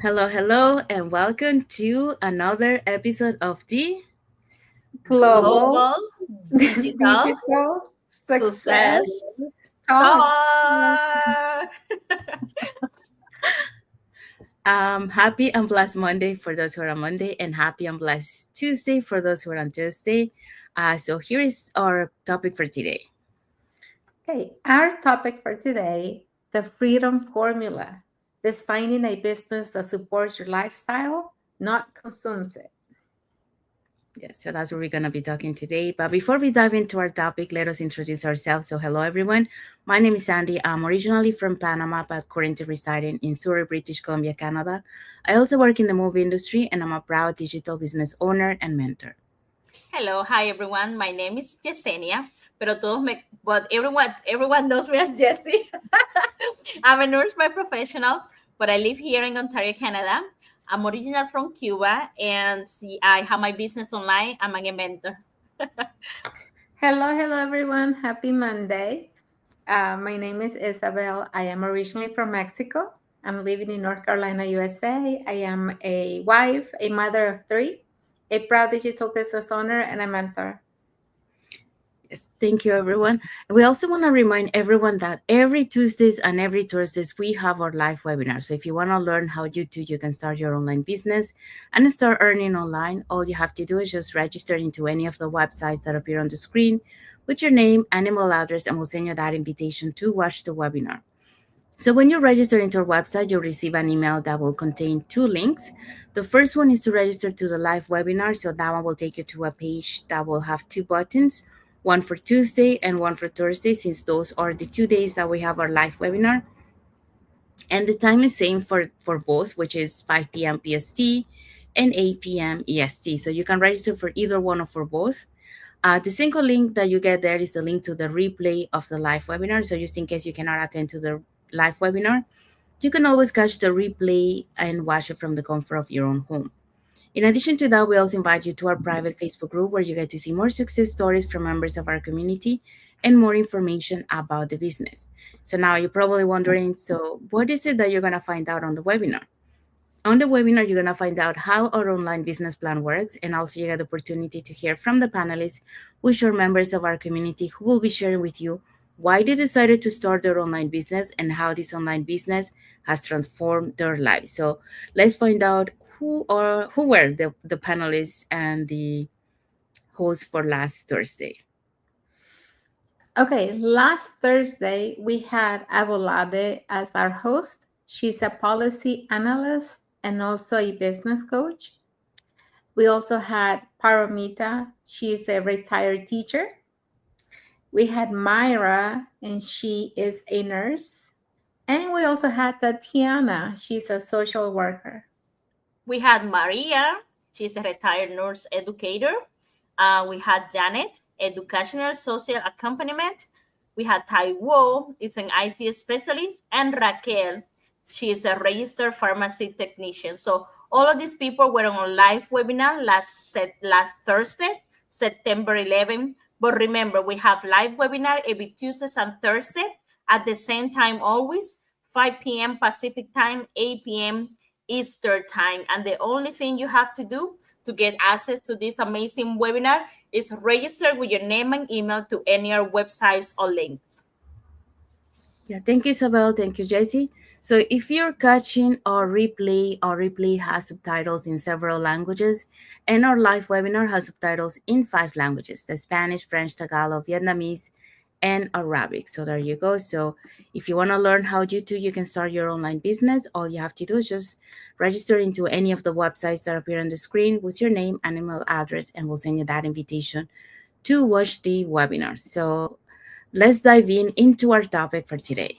Hello, hello, and welcome to another episode of the Global Global Digital Digital Success Success Talk. Talk. Happy and blessed Monday for those who are on Monday, and happy and blessed Tuesday for those who are on Tuesday. So here is our topic for today. Okay, our topic for today, the freedom formula, designing a business that supports your lifestyle, not consumes it. Yeah, so that's what we're going to be talking today. But before we dive into our topic, let us introduce ourselves. So, hello, everyone. My name is Sandy. I'm originally from Panama, but currently residing in Surrey, British Columbia, Canada. I also work in the movie industry, and I'm a proud digital business owner and mentor. Hello, hi everyone. My name is Yesenia, but everyone knows me as Jessie. I'm a nurse by professional, but I live here in Ontario, Canada. I'm original from Cuba, and I have my business online. I'm a mentor. Hello, everyone. Happy Monday. My name is Isabel. I am originally from Mexico. I'm living in North Carolina, USA. I am a wife, a mother of three, a proud digital business owner, and a mentor. Yes, thank you, everyone. And we also want to remind everyone that every Tuesdays and every Thursdays we have our live webinar. So if you want to learn how you can start your online business and start earning online, all you have to do is just register into any of the websites that appear on the screen with your name and email address, and we'll send you that invitation to watch the webinar. So when you register into our website, you'll receive an email that will contain two links. The first one is to register to the live webinar. So that one will take you to a page that will have two buttons, one for Tuesday and one for Thursday, since those are the 2 days that we have our live webinar. And the time is same for both, which is 5 p.m. PST and 8 p.m. EST. So you can register for either one or for both. The single link that you get there is the link to the replay of the live webinar. So just in case you cannot attend to the live webinar, you can always catch the replay and watch it from the comfort of your own home. In addition to that, we also invite you to our private Facebook group where you get to see more success stories from members of our community and more information about the business. So now you're probably wondering, so what is it that you're going to find out on the webinar? On the webinar, you're going to find out how our online business plan works, and also you get the opportunity to hear from the panelists, which are members of our community who will be sharing with you why they decided to start their online business and how this online business has transformed their lives. So let's find out who were the panelists and the hosts for last Thursday. Okay, last Thursday we had Abolade as our host. She's a policy analyst and also a business coach. We also had Paramita. She's a retired teacher. We had Myra, and she is a nurse. And we also had Tatiana. She's a social worker. We had Maria. She's a retired nurse educator. We had Janet, educational social accompaniment. We had Taiwo, is an IT specialist, and Raquel, she is a registered pharmacy technician. So all of these people were on a live webinar last Thursday, September 11. But remember, we have live webinar every Tuesdays and Thursday at the same time always, 5 p.m. Pacific time, 8 p.m. Eastern time. And the only thing you have to do to get access to this amazing webinar is register with your name and email to any of our websites or links. Yeah, thank you, Isabel. Thank you, Jessie. So if you're catching our replay has subtitles in several languages, and our live webinar has subtitles in 5 languages: the Spanish, French, Tagalog, Vietnamese, and Arabic. So there you go. So if you want to learn how you can start your online business, all you have to do is just register into any of the websites that appear on the screen with your name and email address, and we'll send you that invitation to watch the webinar. So let's dive into our topic for today.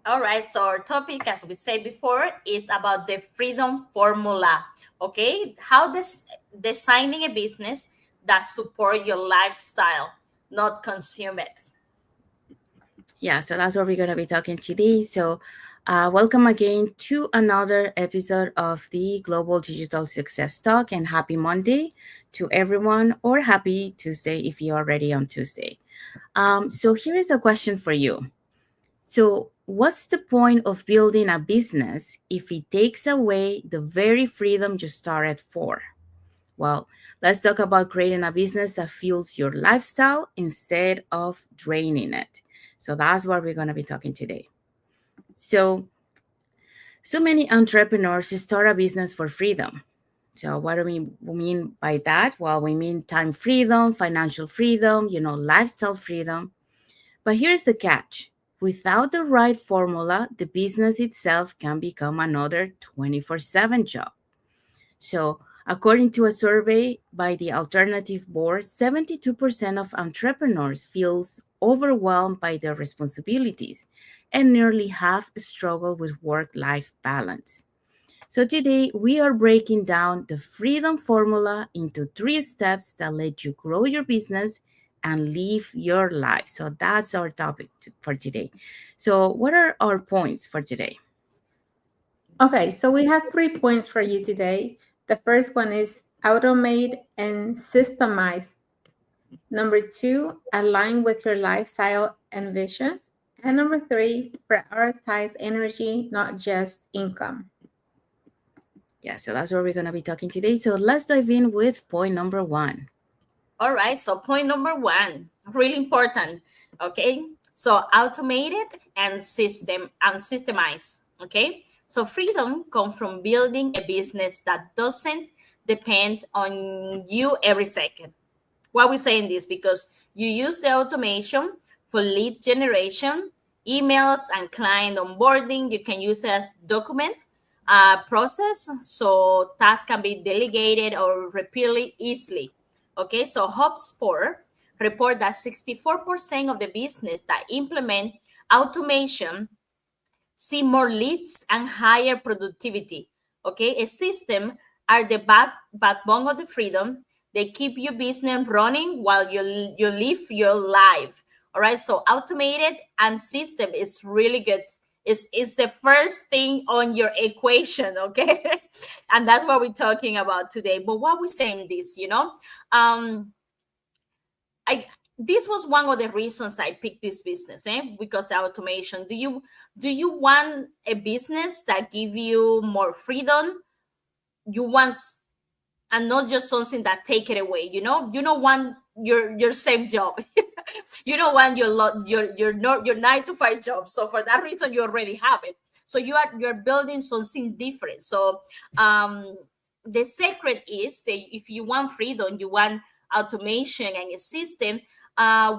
All right, so our topic, as we said before, is about the freedom formula. Okay, how this designing a business that support your lifestyle, not consume it. Yeah, so that's what we're going to be talking today. So, welcome again to another episode of the Global Digital Success Talk, and happy Monday to everyone, or happy Tuesday if you're already on Tuesday. So, here is a question for you. So, what's the point of building a business if it takes away the very freedom you started for? Well, let's talk about creating a business that fuels your lifestyle instead of draining it. So that's what we're going to be talking today. So, so many entrepreneurs start a business for freedom. So what do we mean by that? Well, we mean time freedom, financial freedom, lifestyle freedom. But here's the catch. Without the right formula, the business itself can become another 24/7 job. So, according to a survey by the Alternative Board, 72% of entrepreneurs feels overwhelmed by their responsibilities, and nearly half struggle with work-life balance. So today we are breaking down the freedom formula into 3 steps that let you grow your business and live your life. So that's our topic for today. So what are our points for today? Okay, so we have 3 points for you today. The first one is automate and systemize. Number 2, align with your lifestyle and vision. And number 3, prioritize energy, not just income. Yeah, so that's what we're going to be talking today. So let's dive in with point number 1. All right. So point number one, really important. Okay. So automated and systemize. Okay. So freedom comes from building a business that doesn't depend on you every second. Why are we saying this? Because you use the automation for lead generation, emails, and client onboarding. You can use it as document process, so tasks can be delegated or repeated easily. Okay, so HubSpot report that 64% of the business that implement automation see more leads and higher productivity. Okay, a system are the backbone of the freedom. They keep your business running while you live your life. All right, so automated and system is really good. Is the first thing on your equation, okay? And that's what we're talking about today. But what we're saying this, um, I this was one of the reasons I picked this business, because the automation. Do you want a business that give you more freedom? You want and not just something that take it away. You don't want your same job. You don't want your 9 to 5 job. So for that reason, you already have it. So you're building something different. So the secret is that if you want freedom, you want automation and a system.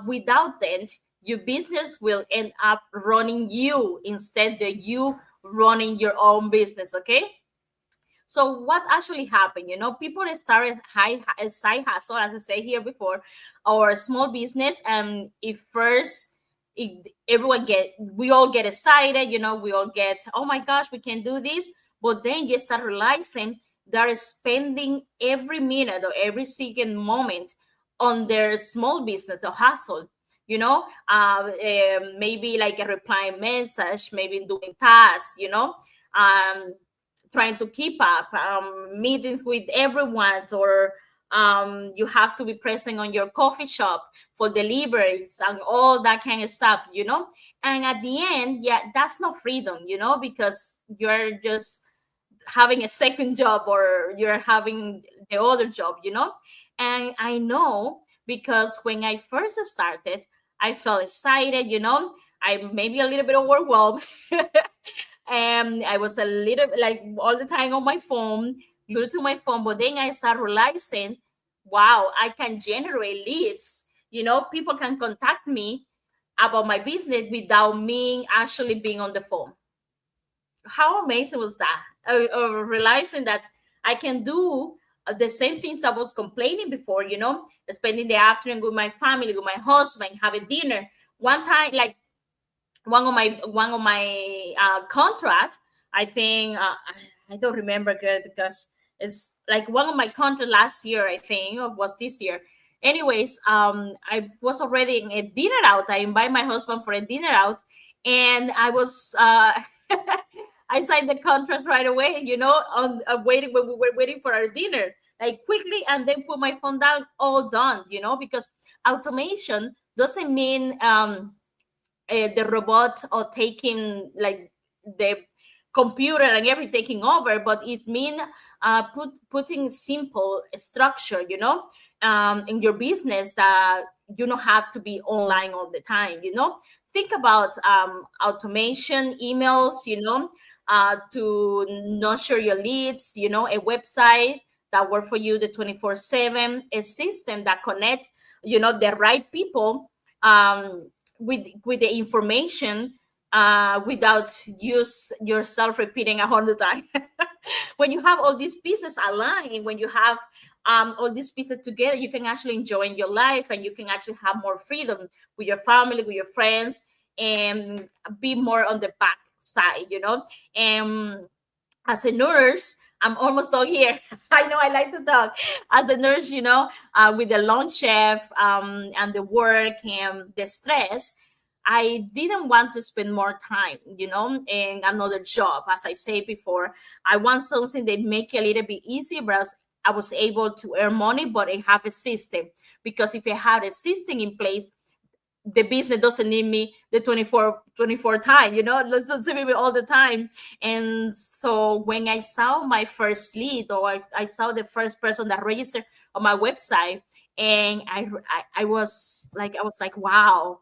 Without that, your business will end up running you instead of you running your own business. Okay. So what actually happened? People started side hustle, as I say here before, or small business, and we all get excited. We all get, oh my gosh, we can do this. But then you start realizing they're spending every minute or every second moment on their small business or hustle. Maybe like a reply message, maybe doing tasks. Um, Trying to keep up meetings with everyone, or you have to be present on your coffee shop for deliveries and all that kind of stuff. And at the end, yeah, that's not freedom, because you're just having a second job, or you're having the other job. And I know, because when I first started, I felt excited. I maybe a little bit overwhelmed. And I was a little like all the time on my phone, glued to my phone. But then I started realizing, wow, I can generate leads. People can contact me about my business without me actually being on the phone. How amazing was that? Realizing that I can do the same things I was complaining before, spending the afternoon with my family, with my husband, having dinner. One time, like one of my contract, I think, I don't remember good, because it's like one of my contract last year, I think, or was this year. Anyways, I was already in a dinner out. I invite my husband for a dinner out, and I was I signed the contract right away, on waiting when we were waiting for our dinner, like quickly, and then put my phone down, all done, because automation doesn't mean the robot or taking like the computer and everything taking over, but it's mean putting simple structure, in your business, that you don't have to be online all the time. Think about automation, emails, to nurture your leads, a website that work for you the 24/7, a system that connect, the right people, with the information, without use yourself repeating 100 times. When you have all these pieces aligned, when you have all these pieces together, you can actually enjoy your life, and you can actually have more freedom with your family, with your friends, and be more on the back side, And as a nurse, I'm almost done here. I know I like to talk. As a nurse, with the long shift, and the work and the stress, I didn't want to spend more time, in another job. As I said before, I want something that make it a little bit easier, but I was able to earn money, but I have a system. Because if I had a system in place, the business doesn't need me the 24 time, doesn't need me all the time. And so when I saw my first lead, or I saw the first person that registered on my website, and I was like, wow,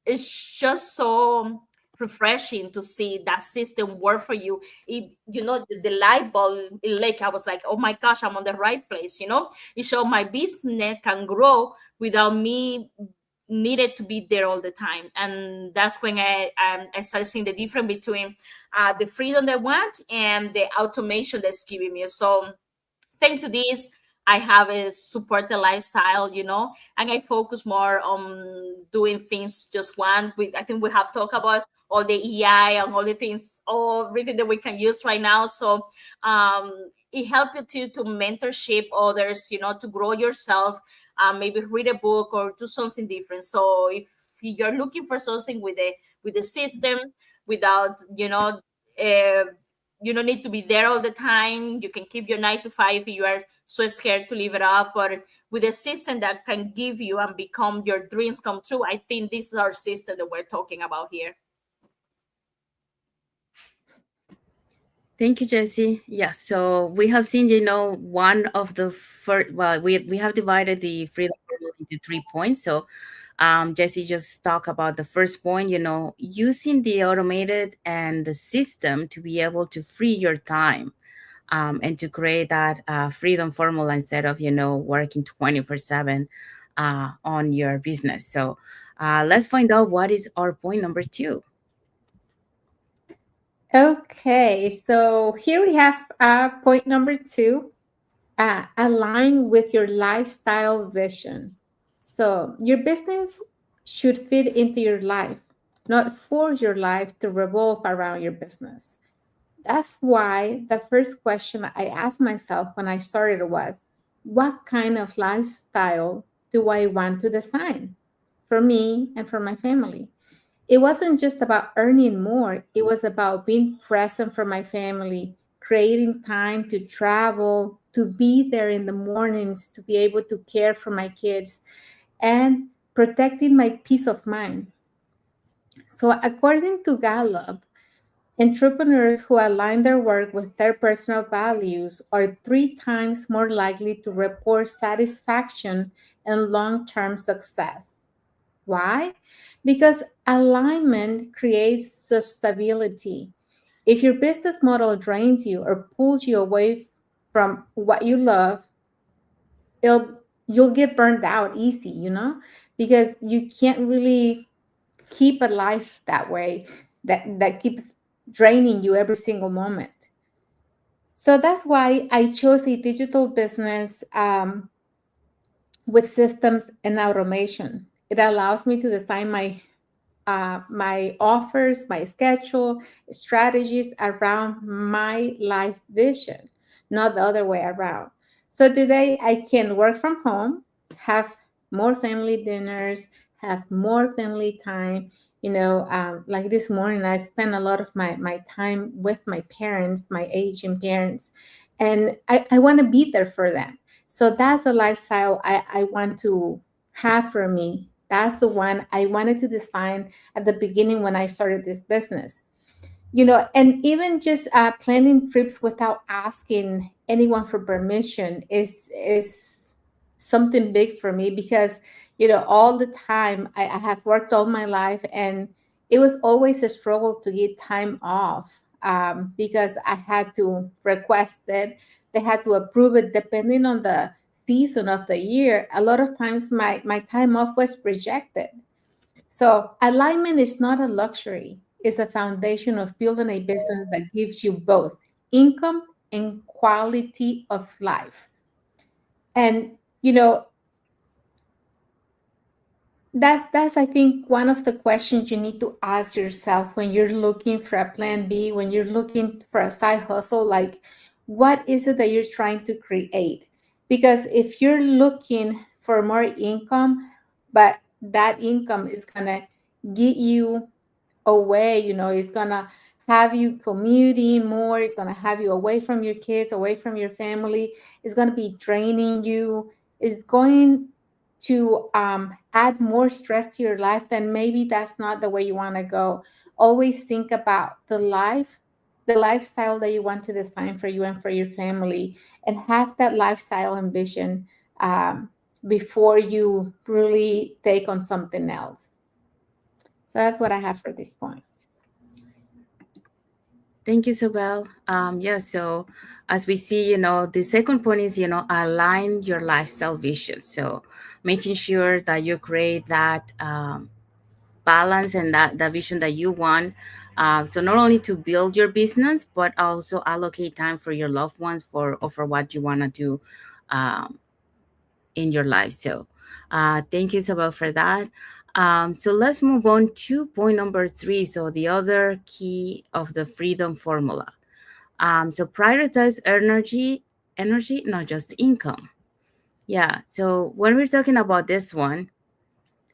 it's just so refreshing to see that system work for you. The light bulb, like, I was like, oh my gosh, I'm on the right place. It showed my business can grow without me needed to be there all the time. And that's when I started seeing the difference between the freedom they want and the automation that's giving me. So thanks to this, I have a support the lifestyle, and I focus more on doing things just one. I think we have talked about all the EI and all the things, all everything that we can use right now. So it helps you to mentorship others, to grow yourself, maybe read a book or do something different. So if you're looking for something with the system, without, uh, you don't need to be there all the time. You can keep your 9 to 5 if you are so scared to leave it up. But with a system that can give you and become your dreams come true, I think this is our system that we're talking about here. Thank you, Jesse. Yeah, so we have seen, one of the first, well, we have divided the freedom formula into 3 points. So Jesse just talked about the first point, using the automated and the system to be able to free your time, and to create that freedom formula instead of, working 24/7 on your business. So let's find out what is our point number two. Okay, so here we have point number two, align with your lifestyle vision. So your business should fit into your life, not force your life to revolve around your business. That's why the first question I asked myself when I started was, what kind of lifestyle do I want to design for me and for my family? It wasn't just about earning more, it was about being present for my family, creating time to travel, to be there in the mornings, to be able to care for my kids, and protecting my peace of mind. So, according to Gallup, entrepreneurs who align their work with their personal values are 3 times more likely to report satisfaction and long term success. Why? Because alignment creates stability. If your business model drains you or pulls you away from what you love, you'll get burned out easy, because you can't really keep a life that way that keeps draining you every single moment. So that's why I chose a digital business with systems and automation. It allows me to design my offers, my schedule, strategies around my life vision, not the other way around. So today I can work from home, have more family dinners, have more family time. Like this morning, I spent a lot of my time with my parents, my aging parents, and I want to be there for them. So that's the lifestyle I want to have for me That's the one I wanted to design at the beginning when I started this business. And even just planning trips without asking anyone for permission is something big for me, because all the time I have worked all my life, and it was always a struggle to get time off, because I had to request it. They had to approve it depending on the season of the year. A lot of times my time off was rejected. So, alignment is not a luxury, it's a foundation of building a business that gives you both income and quality of life. And, that's I think one of the questions you need to ask yourself when you're looking for a plan B, when you're looking for a side hustle, like what is it that you're trying to create? Because if you're looking for more income, but that income is gonna get you away, it's gonna have you commuting more, it's gonna have you away from your kids, away from your family, it's gonna be draining you, it's going to add more stress to your life, then maybe that's not the way you want to go. Always think about the lifestyle that you want to design for you and for your family, and have that lifestyle and vision before you really take on something else. So that's what I have for this point. Thank you, Sobel. Yeah, so as we see, the second point is, align your lifestyle vision. So making sure that you create that balance and that vision that you want. So not only to build your business, but also allocate time for your loved ones or for what you want to do um, in your life. So thank you, Isabel, for that. So let's move on to point number three. So the other key of the freedom formula. So prioritize energy, not just income. Yeah. So when we're talking about this one,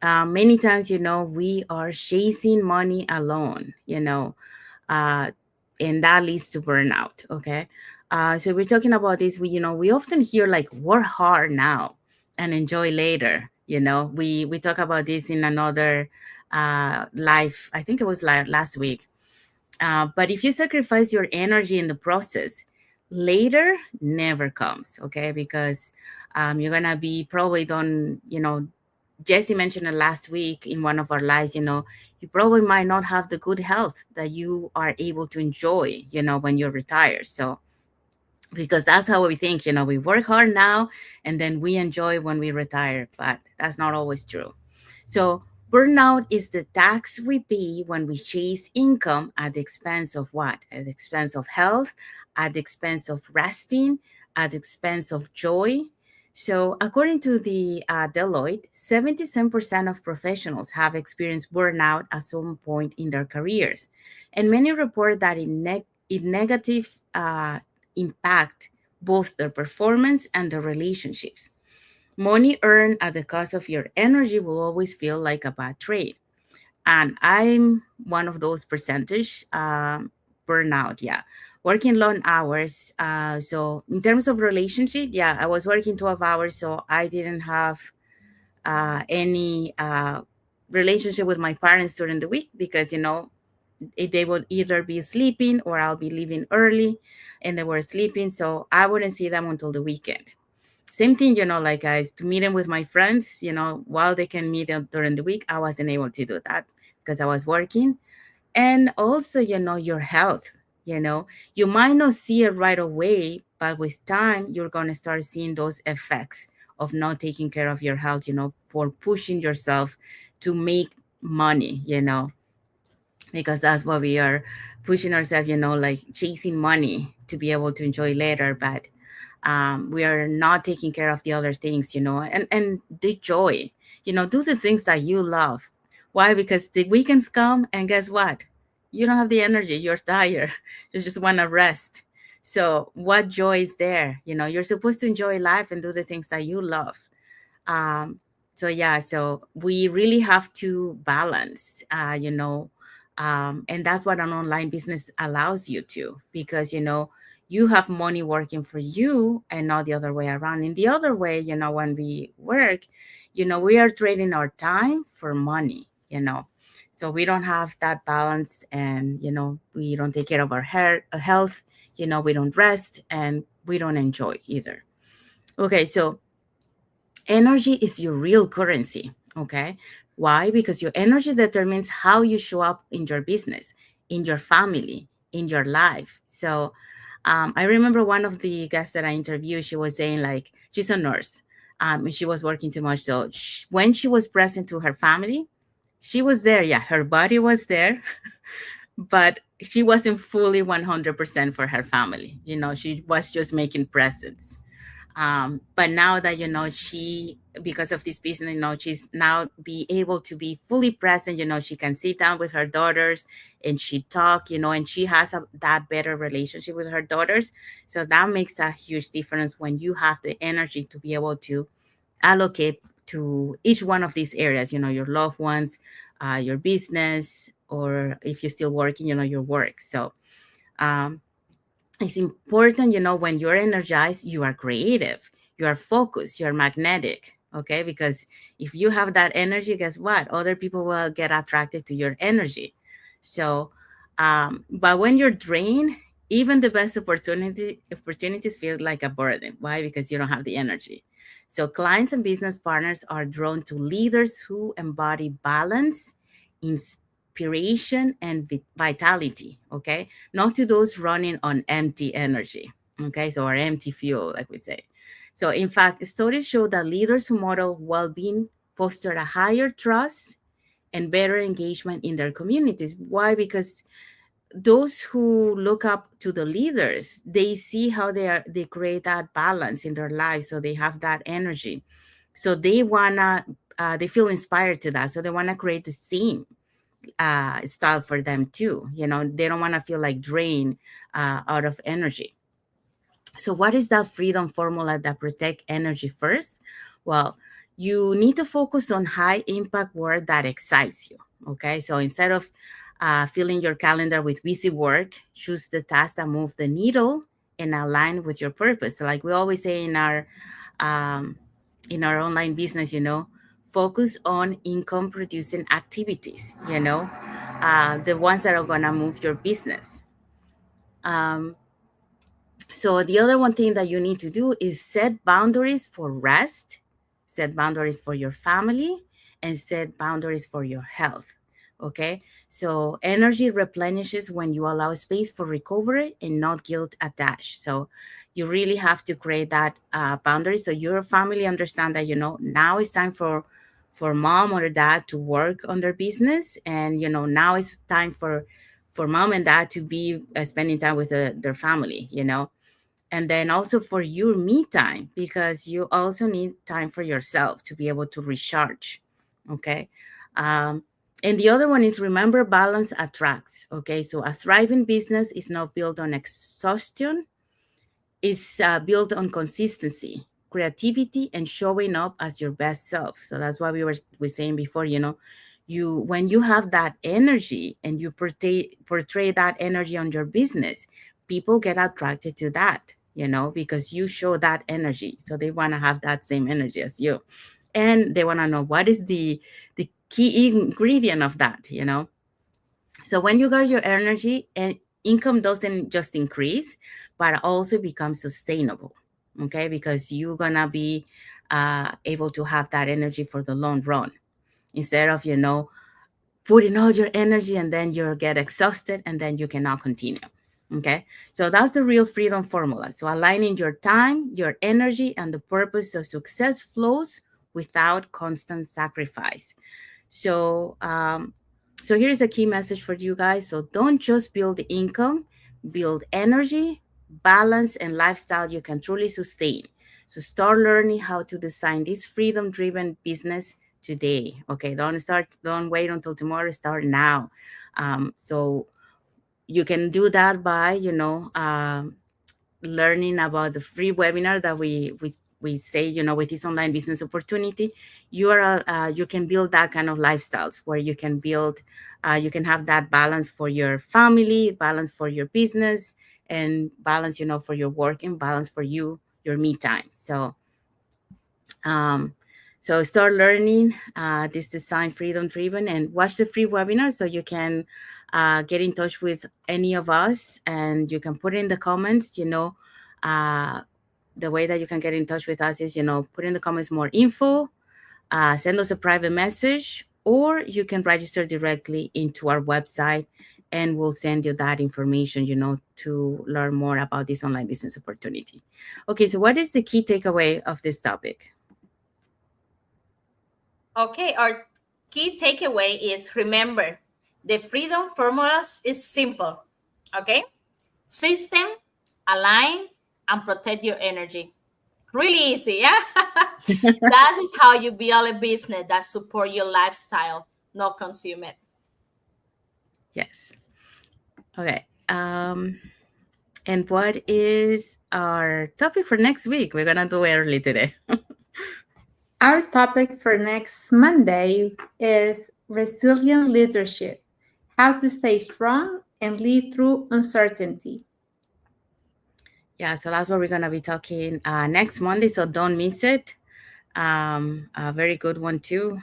many times, we are chasing money alone, uh, and that leads to burnout. Okay. So we're talking about this. We often hear like work hard now and enjoy later. We talk about this in another live. I think it was last week. But if you sacrifice your energy in the process, later never comes. Okay, because you're gonna be probably done. Jesse mentioned it last week in one of our lives. You probably might not have the good health that you are able to enjoy, when you're retired. So, because that's how we think, we work hard now and then we enjoy when we retire, but that's not always true. So, burnout is the tax we pay when we chase income at the expense of what? At the expense of health, at the expense of resting, at the expense of joy. So, according to the Deloitte, 77% of professionals have experienced burnout at some point in their careers. And many report that it negative impact both their performance and their relationships. Money earned at the cost of your energy will always feel like a bad trade. And I'm one of those percentage burnout. Yeah. Working long hours. So in terms of relationship, yeah, I was working 12 hours. So I didn't have any relationship with my parents during the week because, they would either be sleeping or I'll be leaving early and they were sleeping. So I wouldn't see them until the weekend. Same thing, like I to meet them with my friends, while they can meet them during the week, I wasn't able to do that because I was working. And also, your health, you might not see it right away, but with time, you're going to start seeing those effects of not taking care of your health, for pushing yourself to make money, because that's what we are pushing ourselves, like chasing money to be able to enjoy later. But we are not taking care of the other things, and the joy, do the things that you love. Why? Because the weekends come and guess what? You don't have the energy. You're tired. You just want to rest. So what joy is there? You're supposed to enjoy life and do the things that you love. So yeah, so we really have to balance, and that's what an online business allows you to, because you have money working for you and not the other way around. In the other way, when we work, we are trading our time for money, so we don't have that balance, and we don't take care of our health, we don't rest, and we don't enjoy either. Okay, so energy is your real currency. Okay, why? Because your energy determines how you show up in your business, in your family, in your life. So I remember one of the guests that I interviewed, she was saying, like, she's a nurse, and she was working too much. So when she was present to her family, she was there. Yeah, her body was there, but she wasn't fully 100% for her family. She was just making presents. But now that she, because of this business, she's now be able to be fully present. She can sit down with her daughters and she talk, and she has that better relationship with her daughters. So that makes a huge difference when you have the energy to be able to allocate to each one of these areas, your loved ones, your business, or if you're still working, your work. So um, it's important, when you're energized, you are creative, you are focused, you're magnetic. Okay, because if you have that energy, guess what? Other people will get attracted to your energy. So but when you're drained, even the best opportunities feel like a burden. Why? Because you don't have the energy. So clients and business partners are drawn to leaders who embody balance, inspiration, and vitality. Okay, not to those running on empty energy. Okay, so or empty fuel, like we say. So, in fact, studies show that leaders who model well being foster a higher trust and better engagement in their communities. Why? Because those who look up to the leaders, they see how they create that balance in their lives, so they have that energy. So they feel inspired to that, so they want to create the same style for them too. They don't want to feel like drained out of energy. So what is that freedom formula that protect energy first? Well, you need to focus on high impact work that excites you. Okay, so instead of filling your calendar with busy work, choose the tasks that move the needle and align with your purpose. So like we always say um, in our online business, focus on income producing activities, the ones that are going to move your business. Um, so the other one thing that you need to do is set boundaries for rest, set boundaries for your family, and set boundaries for your health. Okay. So energy replenishes when you allow space for recovery and not guilt attached. So you really have to create that boundary so your family understand that, now it's time for mom or dad to work on their business. And, now it's time for mom and dad to be spending time with their family, and then also for your me time, because you also need time for yourself to be able to recharge. Okay. um, and the other one is, remember, balance attracts. Okay, so a thriving business is not built on exhaustion, it's built on consistency, creativity, and showing up as your best self. So that's why we saying before, you when you have that energy and you portray that energy on your business, people get attracted to that, because you show that energy, so they want to have that same energy as you, and they want to know what is the key ingredient of that. So when you got your energy, and income doesn't just increase, but also becomes sustainable. Okay, because you're gonna be able to have that energy for the long run, instead of putting all your energy and then you get exhausted and then you cannot continue. Okay, so that's the real freedom formula. So aligning your time, your energy, and the purpose of success flows without constant sacrifice. So so here is a key message for you guys. So don't just build income, build energy, balance, and lifestyle you can truly sustain. So start learning how to design this freedom driven business today. Okay, don't wait until tomorrow, start now. So you can do that by learning about the free webinar that we say, with this online business opportunity. You can build that kind of lifestyles where you can have that balance for your family, balance for your business, and balance, for your work, and balance for your me time. So um So start learning this design freedom driven and watch the free webinar so you can get in touch with any of us, and you can put in the comments, the way that you can get in touch with us is, put in the comments more info, send us a private message, or you can register directly into our website and we'll send you that information, to learn more about this online business opportunity. Okay, so what is the key takeaway of this topic? Okay, our key takeaway is remember the freedom formulas is simple. Okay, system, align, and protect your energy. Really easy, yeah? That is how you build a business that support your lifestyle, not consume it. Yes. Okay. And what is our topic for next week? We're gonna do it early today. Our topic for next Monday is resilient leadership, how to stay strong and lead through uncertainty. Yeah, so that's what we're gonna be talking next Monday. So don't miss it. A very good one too.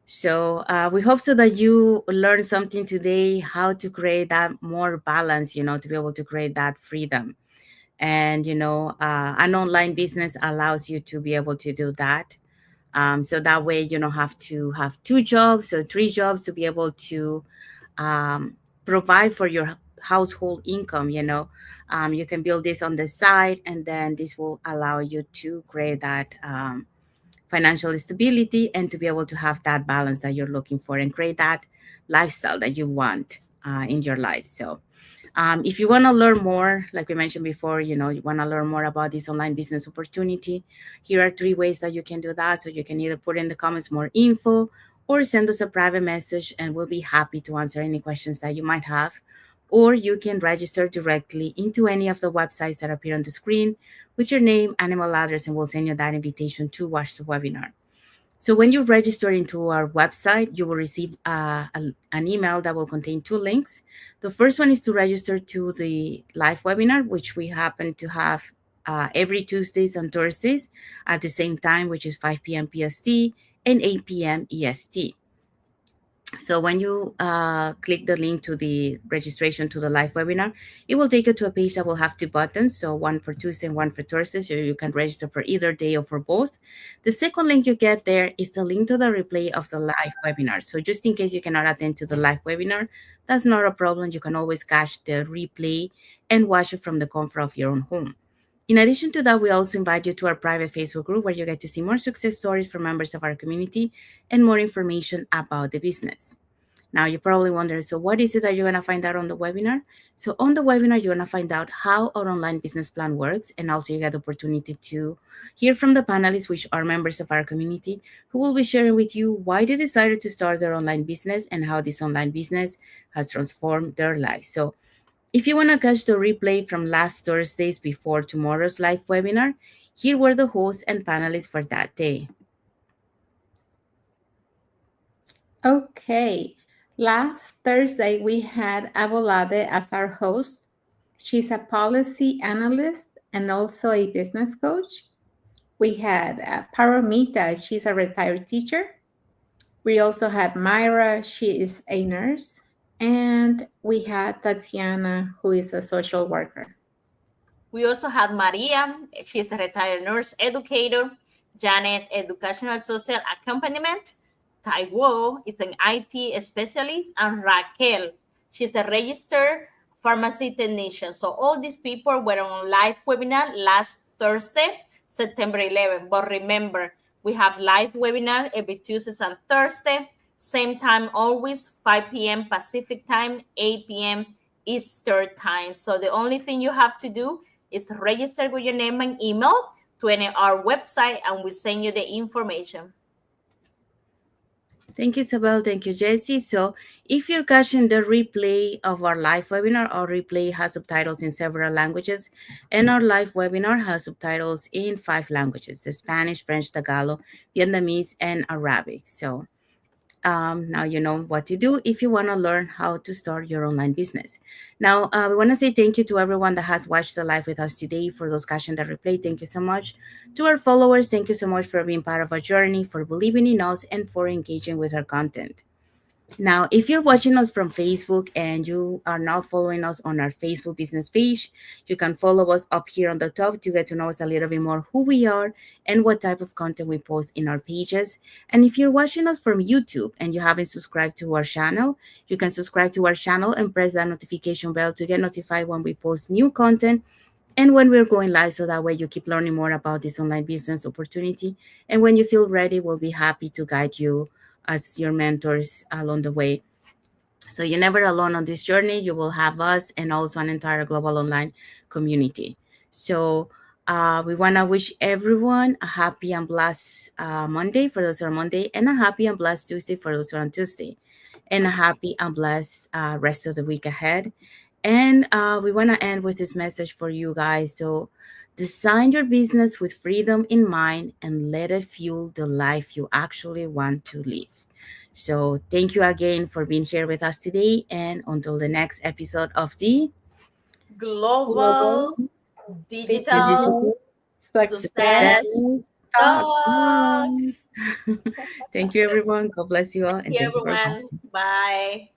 So we hope so that you learn something today, how to create that more balance, to be able to create that freedom. And an online business allows you to be able to do that. So that way you don't have to have 2 jobs or 3 jobs to be able to um, provide for your household income. You can build this on the side, and then this will allow you to create that financial stability and to be able to have that balance that you're looking for and create that lifestyle that you want in your life. So if you want to learn more, like we mentioned before, you want to learn more about this online business opportunity, here are 3 ways that you can do that. So you can either put in the comments more info or send us a private message, and we'll be happy to answer any questions that you might have. Or you can register directly into any of the websites that appear on the screen with your name and email address, and we'll send you that invitation to watch the webinar. So when you register into our website, you will receive an email that will contain 2 links. The first one is to register to the live webinar, which we happen to have every Tuesdays and Thursdays at the same time, which is 5 p.m. PST and 8 p.m. EST. So when you click the link to the registration to the live webinar, it will take you to a page that will have 2 buttons. So one for Tuesday and one for Thursday. So you can register for either day or for both. The second link you get there is the link to the replay of the live webinar. So just in case you cannot attend to the live webinar, that's not a problem. You can always catch the replay and watch it from the comfort of your own home. In addition to that, we also invite you to our private Facebook group where you get to see more success stories from members of our community and more information about the business. Now, you're probably wondering, so what is it that you're going to find out on the webinar? So on the webinar, you're going to find out how our online business plan works, and also you get the opportunity to hear from the panelists, which are members of our community, who will be sharing with you why they decided to start their online business and how this online business has transformed their lives. So if you want to catch the replay from last Thursday's before tomorrow's live webinar, here were the hosts and panelists for that day. Okay. Last Thursday, we had Abolade as our host. She's a policy analyst and also a business coach. We had Paramita. She's a retired teacher. We also had Myra. She is a nurse. And we had Tatiana, who is a social worker. We also had Maria, she's a retired nurse educator, Janet, educational social accompaniment, Taiwo is an IT specialist, and Raquel, she's a registered pharmacy technician. So all these people were on live webinar last Thursday, September 11th. But remember, we have live webinar every Tuesdays and Thursday, same time always, 5 p.m. Pacific time, 8 p.m. Eastern time. So the only thing you have to do is register with your name and email to our website, and we send you the information. Thank you, Isabel. Thank you, Jessie. So if you're catching the replay of our live webinar, our replay has subtitles in several languages, and our live webinar has subtitles in 5 languages: the Spanish, French, Tagalog, Vietnamese, and Arabic. So Now you know what to do if you want to learn how to start your online business. Now, we want to say thank you to everyone that has watched the live with us today. For those catching the replay, thank you so much. To our followers, thank you so much for being part of our journey, for believing in us, and for engaging with our content. Now, if you're watching us from Facebook and you are not following us on our Facebook business page, you can follow us up here on the top to get to know us a little bit more who we are and what type of content we post in our pages. And if you're watching us from YouTube and you haven't subscribed to our channel, you can subscribe to our channel and press that notification bell to get notified when we post new content and when we're going live, so that way you keep learning more about this online business opportunity. And when you feel ready, we'll be happy to guide you as your mentors along the way. So you're never alone on this journey. You will have us and also an entire global online community. So we want to wish everyone a happy and blessed Monday for those who are Monday, and a happy and blessed Tuesday for those who are on Tuesday, and a happy and blessed rest of the week ahead. And we want to end with this message for you guys. So design your business with freedom in mind and let it fuel the life you actually want to live. So thank you again for being here with us today. And until the next episode of the Global Global digital digital success success Success talk. talk. Talks. Thank you, everyone. God bless you all. Thank And you, thank you for everyone. watching. Bye.